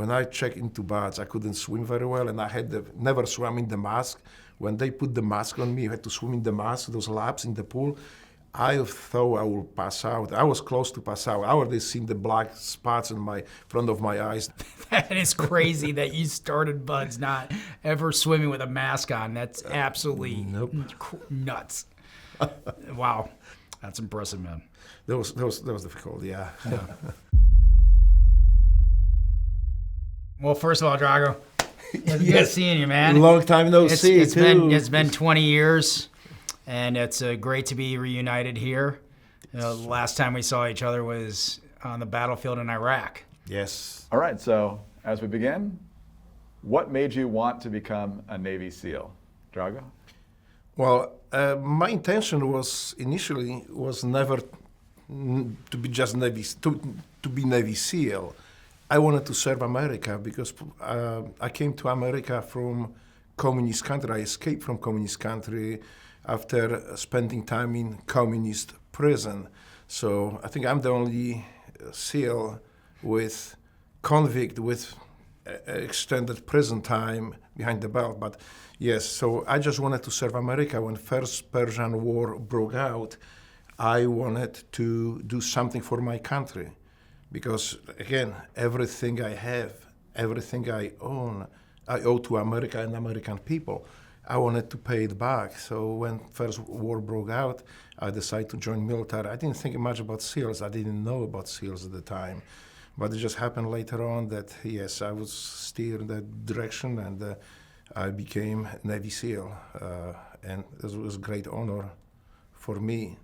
when I checked into BUD/S, I couldn't swim very well, and I had never swam in the mask. When they put the mask on me, I had to swim in the mask, those laps in the pool. I thought I would pass out. I was close to pass out. I already seen the black spots in my front of my eyes. That is crazy that you started BUD/S not ever swimming with a mask on. That's absolutely nuts. Wow, that's impressive, man. That was difficult, yeah. Well, first of all, Drago, it's good seeing you, man. Long time no see, It's been 20 years. And it's great to be reunited here. The last time we saw each other was on the battlefield in Iraq. Yes. All right, so as we begin, what made you want to become a Navy SEAL? Drago? Well, my intention was initially never to be just to be Navy SEAL. I wanted to serve America because I came to America from communist country. I escaped from communist country after spending time in communist prison. So I think I'm the only SEAL with convict with extended prison time behind the belt. But yes, so I just wanted to serve America. When first Persian War broke out, I wanted to do something for my country. Because again, everything I have, everything I own, I owe to America and American people. I wanted to pay it back. So when first war broke out, I decided to join military. I didn't think much about SEALs. I didn't know about SEALs at the time. But it just happened later on that, yes, I was steered in that direction, and I became Navy SEAL. And it was a great honor for me.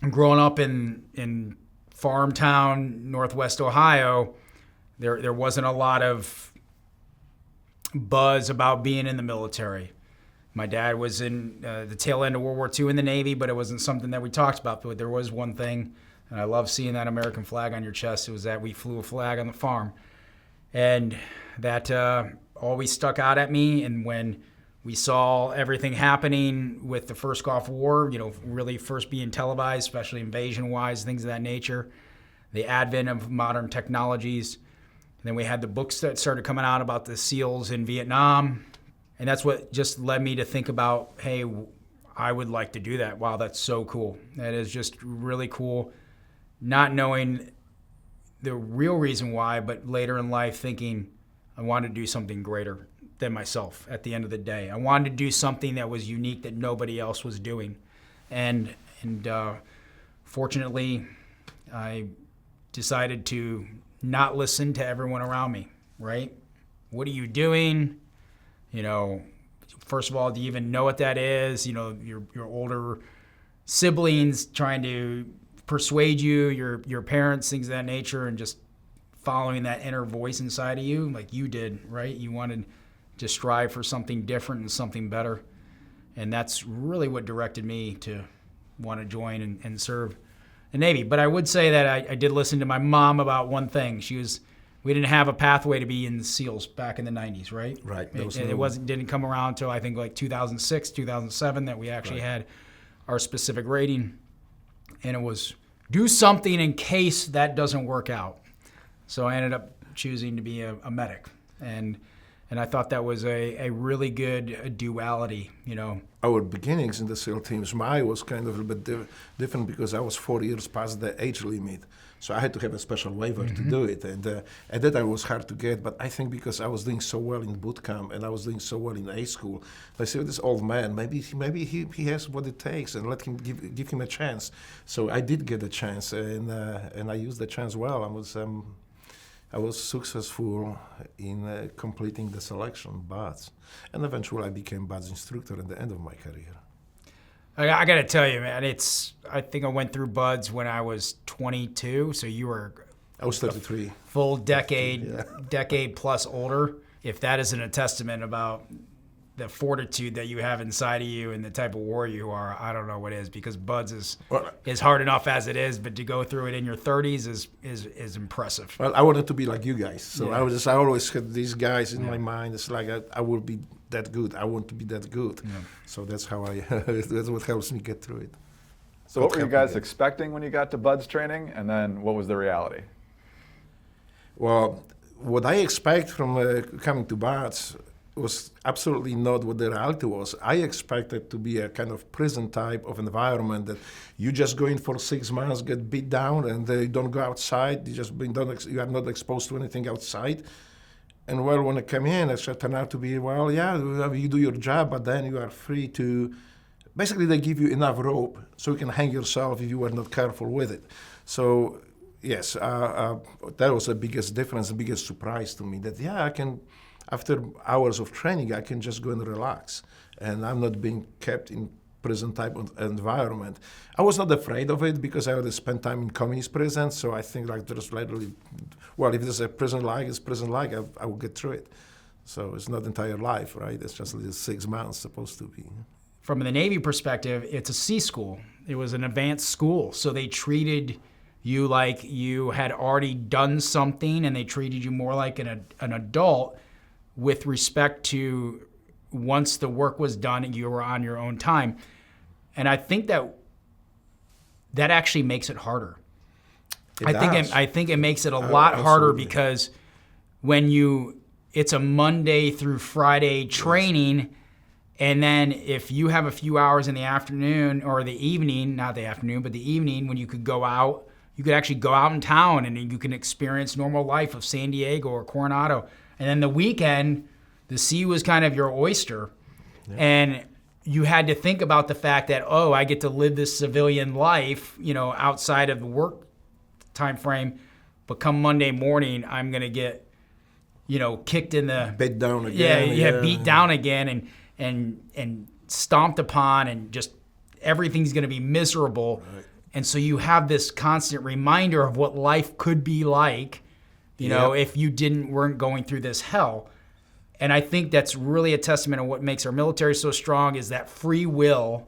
Growing up in farm town, Northwest Ohio, there wasn't a lot of buzz about being in the military. My dad was in the tail end of World War II in the Navy, but it wasn't something that we talked about. But there was one thing, and I love seeing that American flag on your chest. It was that we flew a flag on the farm. And that always stuck out at me. And when we saw everything happening with the first Gulf War, really first being televised, especially invasion-wise, things of that nature, the advent of modern technologies. And then we had the books that started coming out about the SEALs in Vietnam. And that's what just led me to think about, hey, I would like to do that. Wow, that's so cool. That is just really cool. Not knowing the real reason why, but later in life thinking I wanted to do something greater than myself at the end of the day. I wanted to do something that was unique that nobody else was doing. And fortunately, I decided to not listen to everyone around me, right? What are you doing? First of all, do you even know what that is? Your older siblings trying to persuade you, your parents, things of that nature, and just following that inner voice inside of you like you did, right? You wanted to strive for something different and something better. And that's really what directed me to want to join and serve the Navy. But I would say that I did listen to my mom about one thing. We didn't have a pathway to be in the SEALs back in the 90s, right? Right. It didn't come around until I think like 2006, 2007 that we actually had our specific rating. And it was do something in case that doesn't work out. So I ended up choosing to be a medic. And I thought that was a really good duality, Our beginnings in the SEAL teams, mine was kind of a little bit different because I was 4 years past the age limit. So I had to have a special waiver to do it. And at that time it was hard to get, but I think because I was doing so well in boot camp and I was doing so well in A school, I said, this old man, maybe he has what it takes, and let him give him a chance. So I did get a chance, and I used the chance well. I was successful in completing the selection, BUD/S. And eventually I became BUD/S instructor at the end of my career. I got to tell you, man, I think I went through BUD/S when I was 22, so you were I was 33. Full decade plus older. If that isn't a testament about the fortitude that you have inside of you and the type of warrior you are, I don't know what is, because BUD/S is hard enough as it is, but to go through it in your 30s is impressive. Well, I wanted to be like you guys, so I always had these guys in my mind. It's like I will be that good. I want to be that good. Yeah. So that's how that's what helps me get through it. So what were you guys expecting when you got to BUD/S training, and then what was the reality? Well, what I expect from coming to BATS was absolutely not what the reality was. I expected to be a kind of prison type of environment that you just go in for 6 months, get beat down, and you don't go outside. You are not exposed to anything outside. And well, when I came in, it turned out to be, well, yeah, you do your job, but then you are free to, basically they give you enough rope so you can hang yourself if you were not careful with it. So yes, that was the biggest difference, the biggest surprise to me, that yeah, I can, after hours of training, I can just go and relax. And I'm not being kept in prison type of environment. I was not afraid of it because I had spent time in communist prisons, so I think like there's literally, well, if there's a prison like, it's prison like, I will get through it. So it's not entire life, right? It's just 6 months supposed to be. From the Navy perspective, it's a C school. It was an advanced school, so they treated you like you had already done something, and they treated you more like an adult with respect to once the work was done, you were on your own time. And I think that actually makes it harder. I think it makes it a lot harder because when it's a Monday through Friday training, and then if you have a few hours in the afternoon or the evening, not the afternoon, but the evening when you could go out, you could actually go out in town and you can experience normal life of San Diego or Coronado. And then the weekend, the sea was kind of your oyster. Yeah. And you had to think about the fact that, oh, I get to live this civilian life, outside of the work time frame. But come Monday morning, I'm going to get, kicked in the... Beat down again. Beat down again and stomped upon, and just everything's going to be miserable. Right. And so you have this constant reminder of what life could be like, if you weren't going through this hell. And I think that's really a testament of what makes our military so strong, is that free will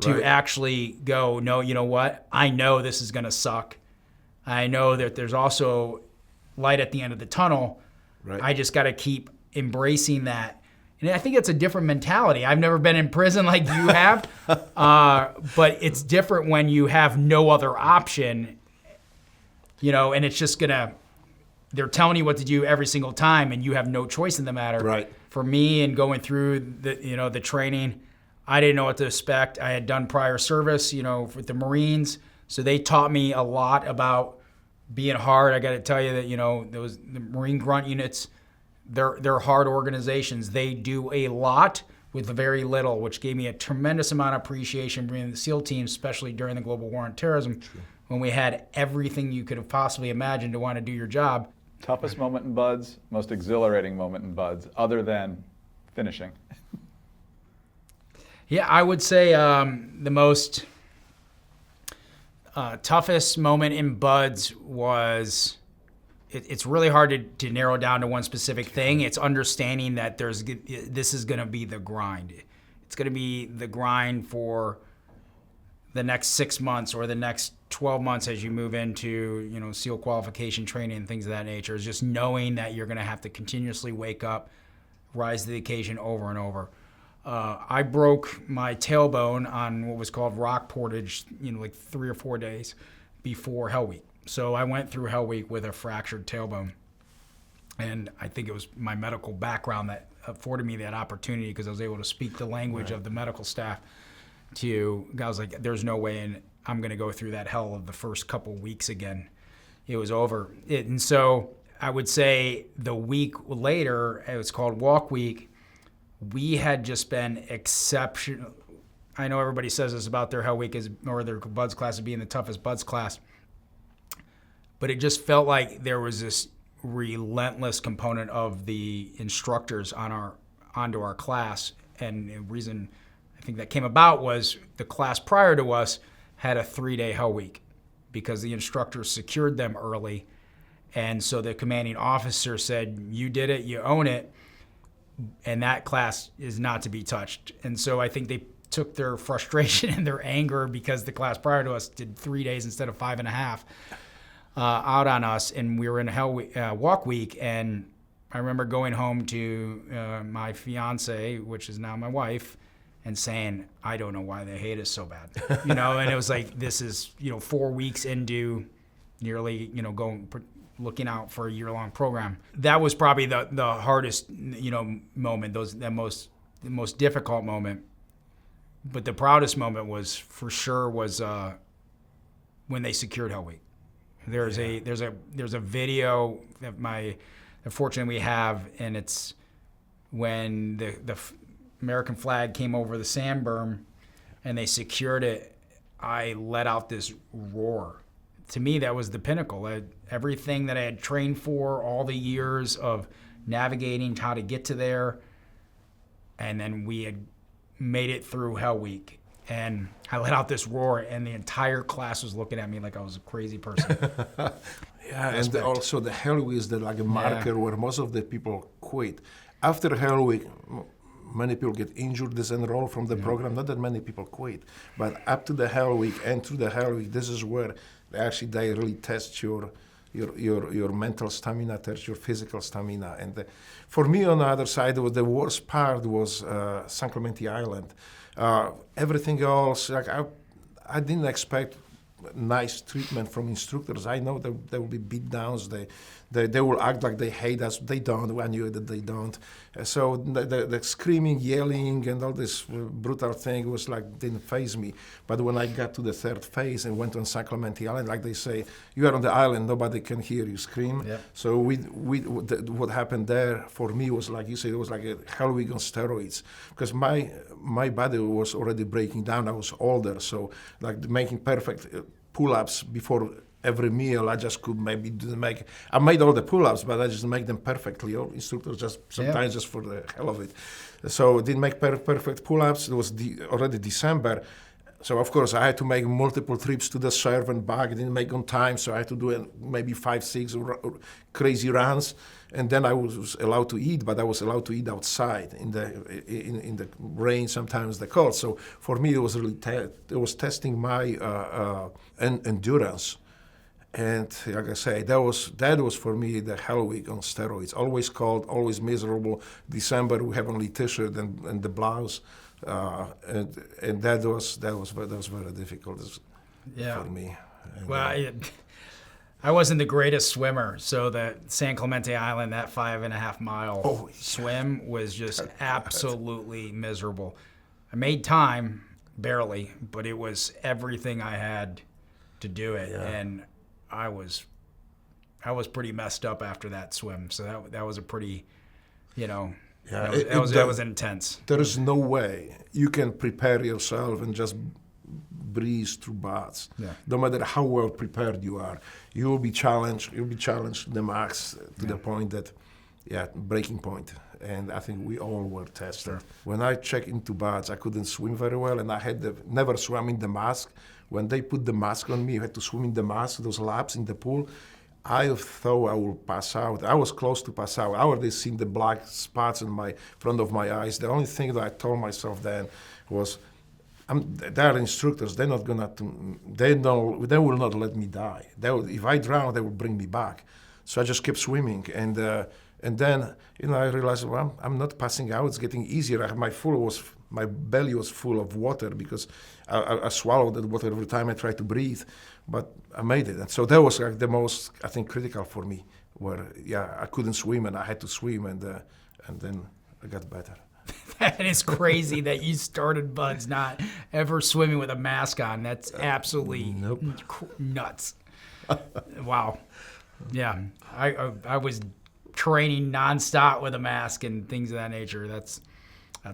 to actually go, no, you know what? I know this is going to suck. I know that there's also light at the end of the tunnel. Right. I just got to keep embracing that. And I think it's a different mentality. I've never been in prison like you have, but it's different when you have no other option, and it's just going to, they're telling you what to do every single time, and you have no choice in the matter. Right. For me, and going through the training, I didn't know what to expect. I had done prior service, with the Marines, so they taught me a lot about being hard. I got to tell you that the Marine grunt units, they're hard organizations. They do a lot with very little, which gave me a tremendous amount of appreciation bringing the SEAL teams, especially during the global war on terrorism, when we had everything you could have possibly imagined to want to do your job. Toughest moment in BUD/S, most exhilarating moment in BUD/S, other than finishing? Yeah, I would say the most toughest moment in BUD/S was, it's really hard to narrow down to one specific thing. It's understanding that this is going to be the grind. It's going to be the grind for the next 6 months or the next 12 months as you move into, SEAL qualification training and things of that nature. Is just knowing that you're going to have to continuously wake up, rise to the occasion over and over. I broke my tailbone on what was called rock portage, like 3 or 4 days before Hell Week. So I went through Hell Week with a fractured tailbone. And I think it was my medical background that afforded me that opportunity, because I was able to speak the language of the medical staff. I was like, there's no way I'm going to go through that hell of the first couple weeks again. It was over. And so I would say the week later, it was called Walk Week, we had just been exceptional. I know everybody says this about their Hell Week or their BUD/S class as being the toughest BUD/S class, but it just felt like there was this relentless component of the instructors onto our class. And the reason I think that came about was the class prior to us had a 3-day Hell Week because the instructors secured them early. And so the commanding officer said, you did it, you own it, and that class is not to be touched. And so I think they took their frustration and their anger because the class prior to us did 3 days instead of 5.5 out on us. And we were in Walk Week, and I remember going home to my fiance, which is now my wife, and saying, I don't know why they hate us so bad. And it was like, this is, 4 weeks into nearly, going looking out for a year-long program. That was probably the hardest, moment, the most difficult moment. But the proudest moment was when they secured Hell Week. There's a video that fortunately we have, and it's when the American flag came over the sand berm and they secured it. I let out this roar. To me, that was the pinnacle. Everything that I had trained for, all the years of navigating how to get to there, and then we had made it through Hell Week. And I let out this roar, and the entire class was looking at me like I was a crazy person. Yeah, and also the Hell Week is like a marker where most of the people quit. After Hell Week, many people get injured, disenroll from the program. Not that many people quit, but up to the Hell Week and through the Hell Week, this is where they really test your mental stamina, test your physical stamina. And for me, on the other side, the worst part was San Clemente Island. Everything else, like I didn't expect nice treatment from instructors. I know that there will be beat downs. They will act like they hate us. They don't. I knew that they don't. So the screaming, yelling, and all this brutal thing was like didn't faze me. But when I got to the third phase and went on San Clemente Island, like they say, you are on the island, nobody can hear you scream. Yep. So what happened there for me was like you said, it was like a Hell Week on steroids, because my body was already breaking down. I was older, so like making perfect pull-ups before every meal, I just could maybe make. I made all the pull-ups, but I just make them perfectly. All instructors just sometimes just for the hell of it. So I didn't make perfect pull-ups. It was already December, so of course I had to make multiple trips to the serve and back. I didn't make on time, so I had to do maybe 5-6 crazy runs. And then I was allowed to eat, but I was allowed to eat outside in the rain, sometimes the cold. So for me, it was really it was testing my endurance. And like I say, that was for me the Hell Week on steroids. Always cold, always miserable. December we have only t-shirt and the blouse, and that was very difficult for me. And, well, I wasn't the greatest swimmer, so the San Clemente Island, that 5.5 mile swim was just absolutely miserable. I made time, barely, but it was everything I had to do it, and I was pretty messed up after that swim. So that was a pretty, that was intense. There is no way you can prepare yourself and just breeze through baths. Yeah. No matter how well prepared you are, you will be challenged. You'll be challenged to the max, to the point that, breaking point. And I think we all were tested. Sure. When I checked into baths, I couldn't swim very well, and I had never swam in the mask. When they put the mask on me, you had to swim in the mask, those laps in the pool. I thought I would pass out. I was close to pass out. I already seen the black spots in my front of my eyes. The only thing that I told myself then was, they are instructors. They're not gonna. They will not let me die. If I drown, they will bring me back. So I just kept swimming, and then I realized, well, I'm not passing out. It's getting easier. My belly was full of water because I swallowed that water every time I tried to breathe, but I made it. And so that was like the most, I think, critical for me, where I couldn't swim and I had to swim, and then I got better. That is crazy that you started, Buds, not ever swimming with a mask on. That's absolutely nuts. Wow. Yeah, I was training nonstop with a mask and things of that nature. That's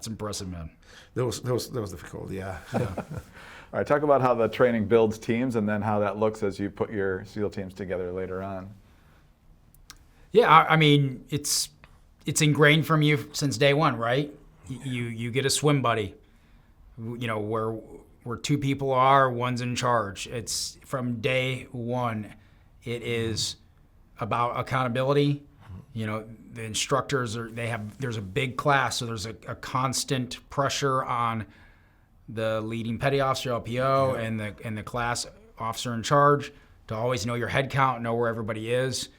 impressive, man. That was difficult. Yeah. All right, talk about how the training builds teams, and then how that looks as you put your SEAL teams together later on. Yeah, I mean, it's ingrained from you since day one, right? You get a swim buddy, where two people are, one's in charge. It's from day one. It is about accountability. The instructors there's a big class, so there's a constant pressure on the leading petty officer, LPO, and the class officer in charge to always know your head count, know where everybody is.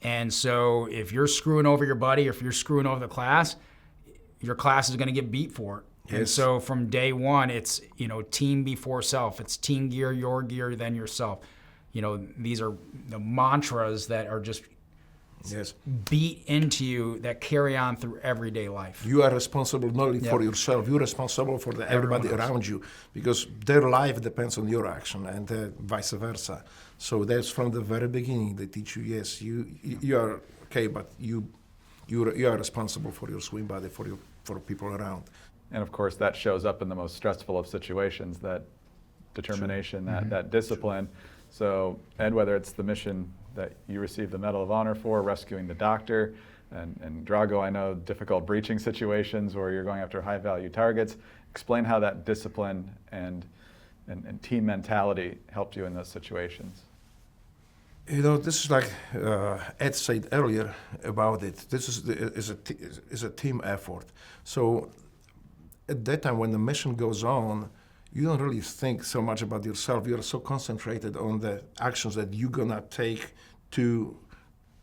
And so if you're screwing over your buddy, or if you're screwing over the class, your class is going to get beat for it. Yes. And so from day one, it's team before self. It's team gear, your gear, then yourself. these are the mantras that are just Yes. beat into you that carry on through everyday life. You are responsible not only for yourself, you're responsible for everybody around you, because their life depends on your action, and vice versa. So that's from the very beginning. They teach you, yes, you are okay, but you are responsible for your swim body, for people around. And of course, that shows up in the most stressful of situations, that determination, that discipline. So, Ed, whether it's the mission that you received the Medal of Honor for, rescuing the doctor, and Drago, I know difficult breaching situations where you're going after high-value targets. Explain how that discipline and team mentality helped you in those situations. This is like Ed said earlier about it. This is a team effort. So at that time, when the mission goes on, you don't really think so much about yourself. You're so concentrated on the actions that you're gonna take to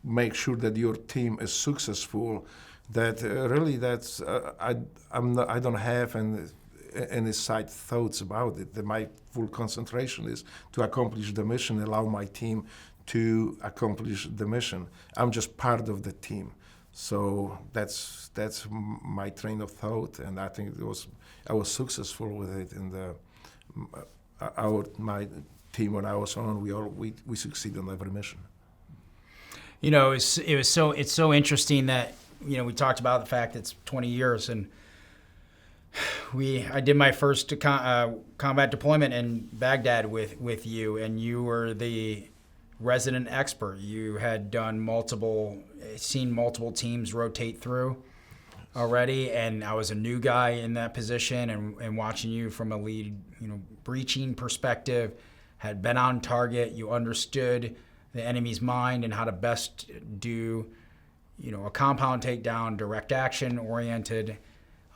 make sure that your team is successful. That really, that's I don't have any side thoughts about it. That my full concentration is to accomplish the mission, allow my team to accomplish the mission. I'm just part of the team. So that's my train of thought, and I think I was successful with it. In my team when I was on, we succeeded on every mission. It's so interesting that we talked about the fact that it's 20 years, and I did my first combat deployment in Baghdad with you, and you were the resident expert. You had seen multiple teams rotate through already, and I was a new guy in that position, and watching you from a lead, breaching perspective, had been on target. You understood the enemy's mind and how to best do, a compound takedown, direct action oriented,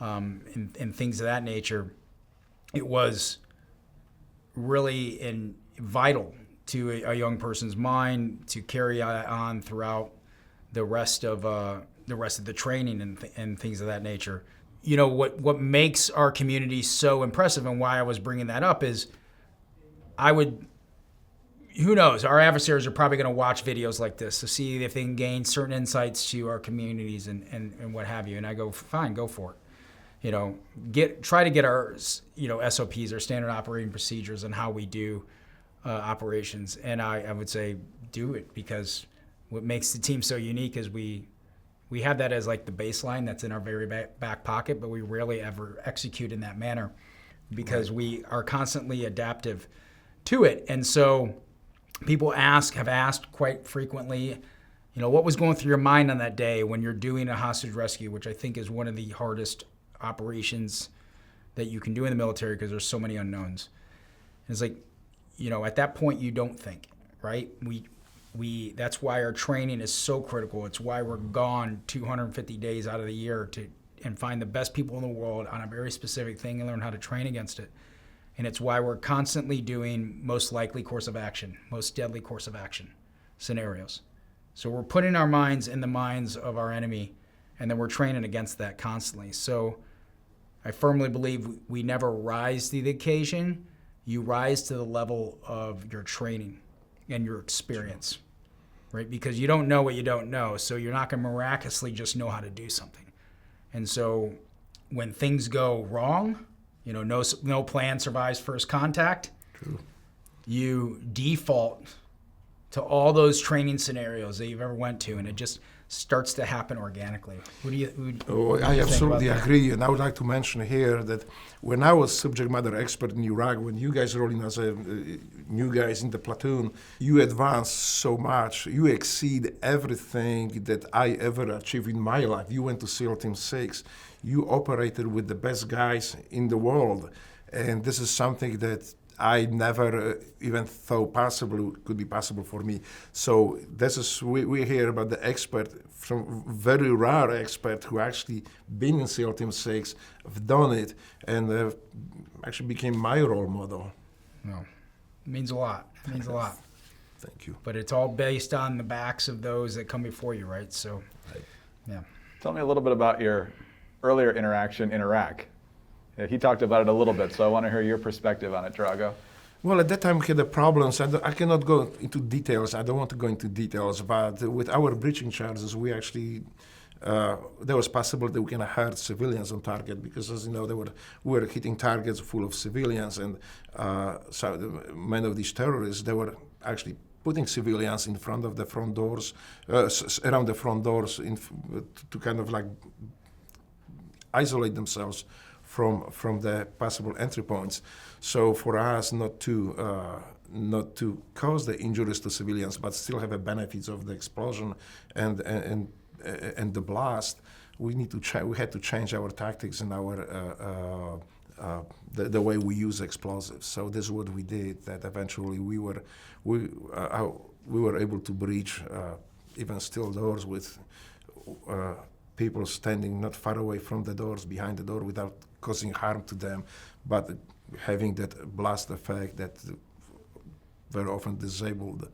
and things of that nature. It was really vital to a young person's mind to carry on throughout the rest of the training and things of that nature. What makes our community so impressive, and why I was bringing that up, is who knows, our adversaries are probably going to watch videos like this to see if they can gain certain insights to our communities and what have you. And I go, fine, go for it. Try to get our SOPs, our standard operating procedures, and how we do operations. And I would say do it, because what makes the team so unique is we have that as like the baseline that's in our very back pocket, but we rarely ever execute in that manner because we are constantly adaptive to it. And so people have asked quite frequently, what was going through your mind on that day when you're doing a hostage rescue, which I think is one of the hardest operations that you can do in the military because there's so many unknowns. And it's like, at that point you don't think, right? That's why our training is so critical. It's why we're gone 250 days out of the year and find the best people in the world on a very specific thing and learn how to train against it. And it's why we're constantly doing most likely course of action, most deadly course of action scenarios. So we're putting our minds in the minds of our enemy, and then we're training against that constantly. So I firmly believe we never rise to the occasion. You rise to the level of your training and your experience, right? Because you don't know what you don't know, so you're not going to miraculously just know how to do something. And so when things go wrong, no plan survives first contact. True. You default to all those training scenarios that you've ever went to, and it just starts to happen organically. I absolutely agree, and I would like to mention here that when I was subject matter expert in Iraq, when you guys rolled in as new guys in the platoon, you advance so much. You exceed everything that I ever achieved in my life. You went to SEAL Team 6. You operated with the best guys in the world, and this is something that I never even thought could be possible for me. So this is we hear about the expert, from very rare expert who actually been in SEAL Team 6, have done it, and actually became my role model. No, it means a lot. It means a lot. Thank you. But it's all based on the backs of those that come before you, right? So, yeah. Tell me a little bit about your earlier interaction in Iraq. He talked about it a little bit, so I want to hear your perspective on it, Drago. Well, at that time we had the problems. I cannot go into details. I don't want to go into details. But with our breaching charges, we actually there was possible that we can hurt civilians on target because, as you know, we were hitting targets full of civilians, and many of these terrorists, they were actually putting civilians in front of the front doors, around the front doors, to kind of like isolate themselves from the possible entry points. So for us not to cause the injuries to civilians, but still have the benefits of the explosion and the blast, we had to change our tactics and our the way we use explosives. So this is what we did. That eventually we were able to breach even steel doors with people standing not far away from the doors, behind the door, without causing harm to them, but having that blast effect that very often disabled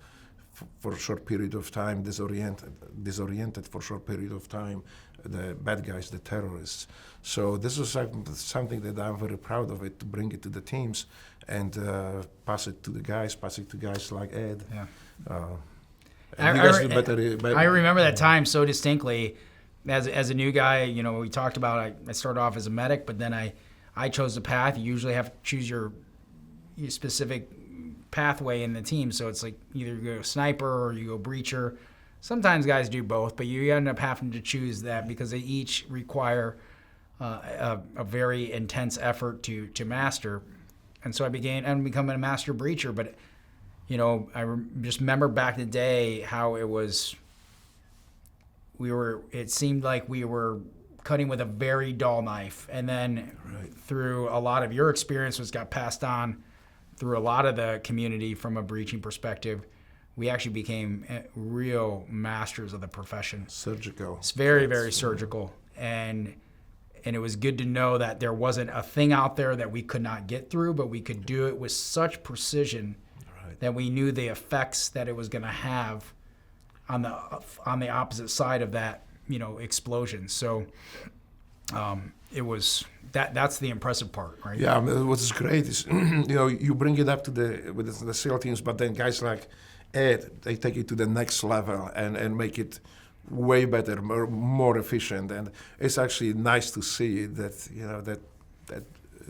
for a short period of time, disoriented for a short period of time, the bad guys, the terrorists. So this is something that I'm very proud of it, to bring it to the teams and pass it to guys like Ed. Yeah. I remember that time so distinctly. As a new guy, you know, we talked about I started off as a medic, but then I chose the path. You usually have to choose your specific pathway in the team. So it's like either you go sniper or you go breacher. Sometimes guys do both, but you end up having to choose that because they each require a very intense effort to master. And so I began becoming a master breacher. But, you know, just remember back in the day how it was. It seemed like we were cutting with a very dull knife. And then through a lot of your experience, which got passed on through a lot of the community from a breaching perspective, we actually became real masters of the profession. Surgical. It's very, very surgical. And it was good to know that there wasn't a thing out there that we could not get through, but we could do it with such precision that we knew the effects that it was going to have on the opposite side of that, you know, explosion. So it was that's the impressive part, right? Yeah, what's great is you know, you bring it up to with the SEAL teams, but then guys like Ed, they take it to the next level and make it way better, more efficient, and it's actually nice to see that, you know, that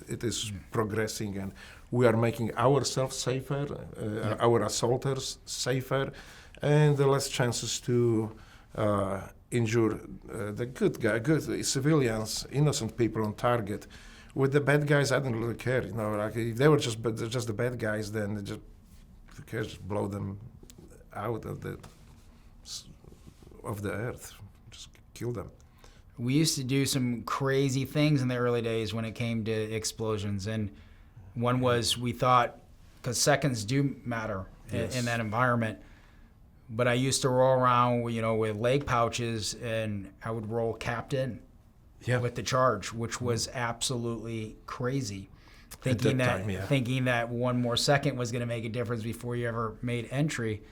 it is progressing, and we are making ourselves safer, our assaulters safer, and the less chances to injure the good civilians, innocent people on target. With the bad guys, I don't really care. You know, like if they were just the bad guys, then who cares? Just blow them out of the earth, just kill them. We used to do some crazy things in the early days when it came to explosions, and one was we thought, because seconds do matter in that environment. But I used to roll around, you know, with leg pouches, and I would roll captain with the charge, which was absolutely crazy. Thinking that one more second was going to make a difference before you ever made entry.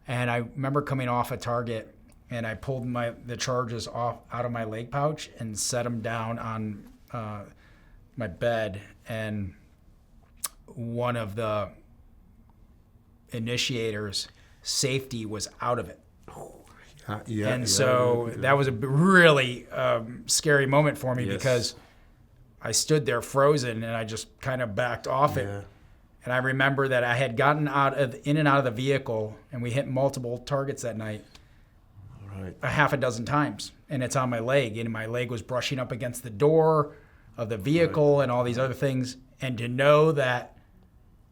And I remember coming off a target, and I pulled the charges out of my leg pouch and set them down on my bed. And one of the initiators, safety, was out of it. That was a really scary moment for me because I stood there frozen and I just kind of backed off it. And I remember that I had gotten in and out of the vehicle, and we hit multiple targets that night, a half a dozen times. And it's on my leg, and my leg was brushing up against the door of the vehicle and all these other things. And to know that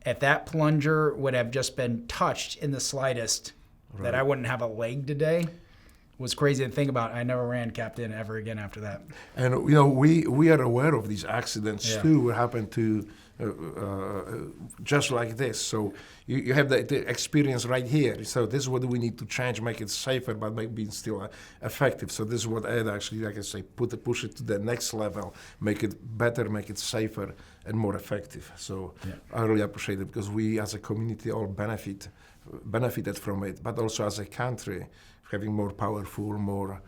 if that plunger would have just been touched in the slightest, that I wouldn't have a leg today was crazy to think about. I never ran captain ever again after that. And you know, we are aware of these accidents too. What happened to just like this. So you have the experience right here. So this is what we need to change, make it safer, but maybe still effective. So this is what Ed actually, like I say, push it to the next level, make it better, make it safer and more effective. So I really appreciate it because we as a community all benefited from it, but also as a country, having more powerful, more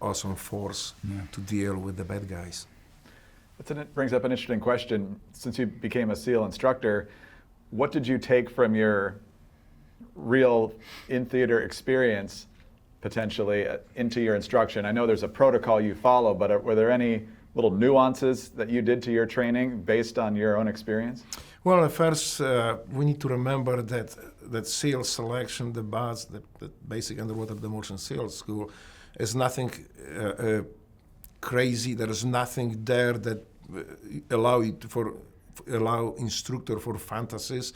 awesome force to deal with the bad guys. It brings up an interesting question. Since you became a SEAL instructor, what did you take from your real in-theater experience potentially into your instruction? I know there's a protocol you follow, but were there any little nuances that you did to your training based on your own experience? Well, first, we need to remember that SEAL selection, the BADS, the Basic Underwater Demolition SEAL School, is nothing crazy. There is nothing there that allow instructor for fantasies.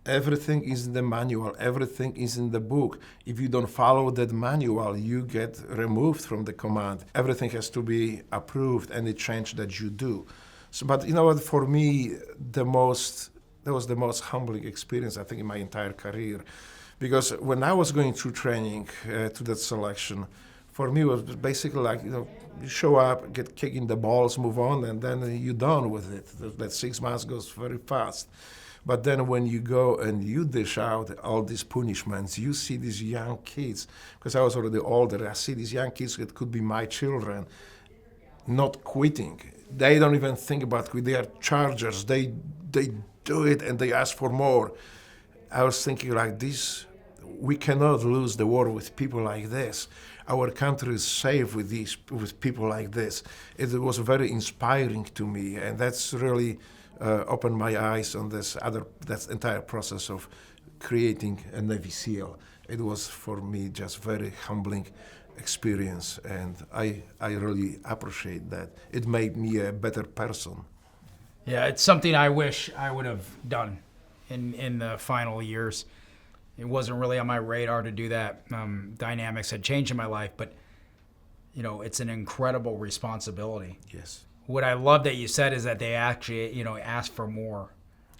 Everything is in the manual. Everything is in the book. If you don't follow that manual, you get removed from the command. Everything has to be approved, any change that you do. So, but you know what? For me, that was the most humbling experience, I think, in my entire career, because when I was going through training to that selection, for me it was basically like, you show up, get kicked in the balls, move on, and then you're done with it. That 6 months goes very fast. But then when you go and you dish out all these punishments, you see these young kids, because I was already older, I see these young kids that could be my children, not quitting. They don't even think about quitting. They are chargers. They do it and they ask for more. I was thinking like this, we cannot lose the war with people like this. Our country is safe with people like this. It was very inspiring to me, and that's really opened my eyes on that entire process of creating a Navy SEAL. It was for me just very humbling experience, and I really appreciate that. It made me a better person. Yeah, it's something I wish I would have done in the final years. It wasn't really on my radar to do that. Dynamics had changed in my life, but it's an incredible responsibility. Yes. What I love that you said is that they actually, ask for more.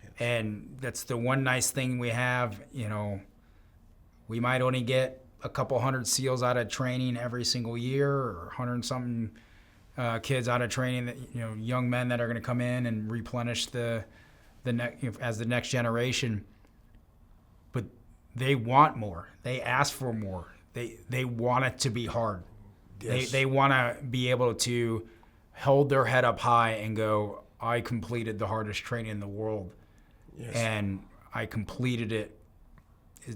Yes. And that's the one nice thing we have. We might only get a couple hundred SEALs out of training every single year, or 100 and something kids out of training, that young men that are going to come in and replenish the next generation. But they want more. They ask for more. They want it to be hard. Yes. They want to be able to hold their head up high and go, I completed the hardest training in the world. Yes. And I completed it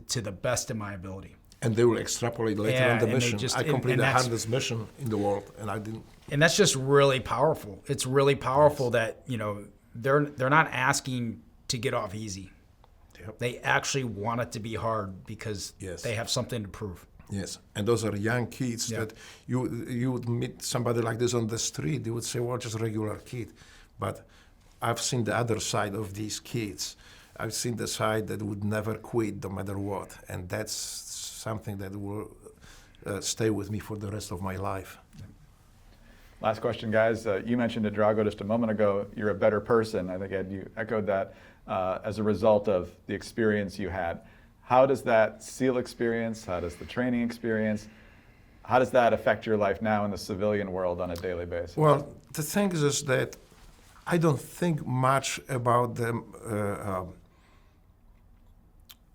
to the best of my ability. And they will extrapolate later on the mission. I completed the hardest mission in the world, and I didn't. And that's just really powerful. It's really powerful that they're not asking to get off easy. Yep. They actually want it to be hard because they have something to prove. Yes, and those are young kids that you would meet somebody like this on the street. They would say, well, just a regular kid. But I've seen the other side of these kids. I've seen the side that would never quit no matter what. And that's something that will stay with me for the rest of my life. Last question, guys. You mentioned to Drago just a moment ago, you're a better person. I think, Ed, you echoed that as a result of the experience you had. How does that SEAL experience, how does the training experience, how does that affect your life now in the civilian world on a daily basis? Well, the thing is that I don't think much about them.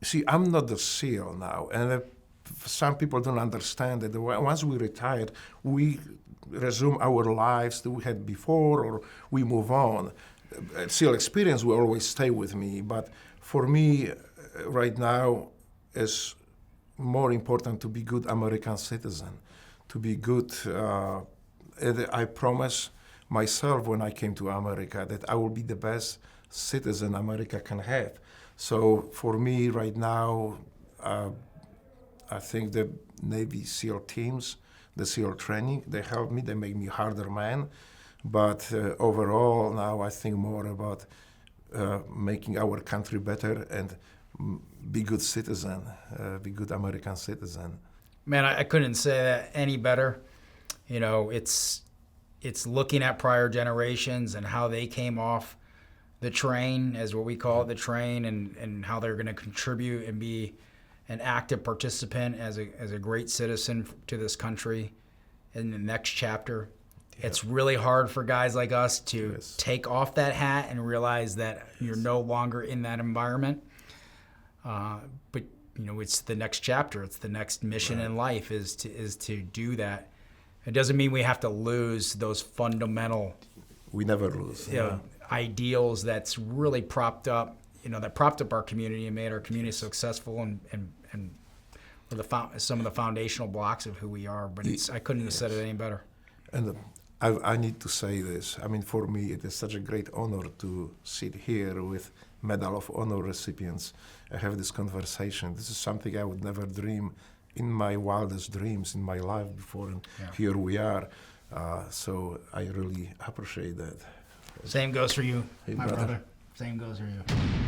See, I'm not the SEAL now, and some people don't understand that once we retired, we resume our lives that we had before, or we move on. SEAL experience will always stay with me, but for me, right now, is more important to be good American citizen, to be good. I promise myself when I came to America that I will be the best citizen America can have. So for me right now, I think the Navy SEAL teams, the SEAL training, they help me, they make me a harder man. But overall now I think more about making our country better and be good citizen, be good American citizen. Man, I couldn't say that any better. It's looking at prior generations and how they came off the train, as what we call it, the train, and how they're going to contribute and be an active participant as a great citizen to this country in the next chapter. Yeah. It's really hard for guys like us to take off that hat and realize that you're no longer in that environment. But it's the next chapter. It's the next mission in life is to do that. It doesn't mean we have to lose those fundamental. We never lose. Ideals that's really propped up, that propped up our community and made our community successful and were some of the foundational blocks of who we are. But I couldn't have said it any better. And I need to say this. I mean, for me, it is such a great honor to sit here with Medal of Honor recipients and have this conversation. This is something I would never dream in my wildest dreams in my life before, and here we are. So I really appreciate that. Same goes for you, Hey, my brother. brother. Same goes for you.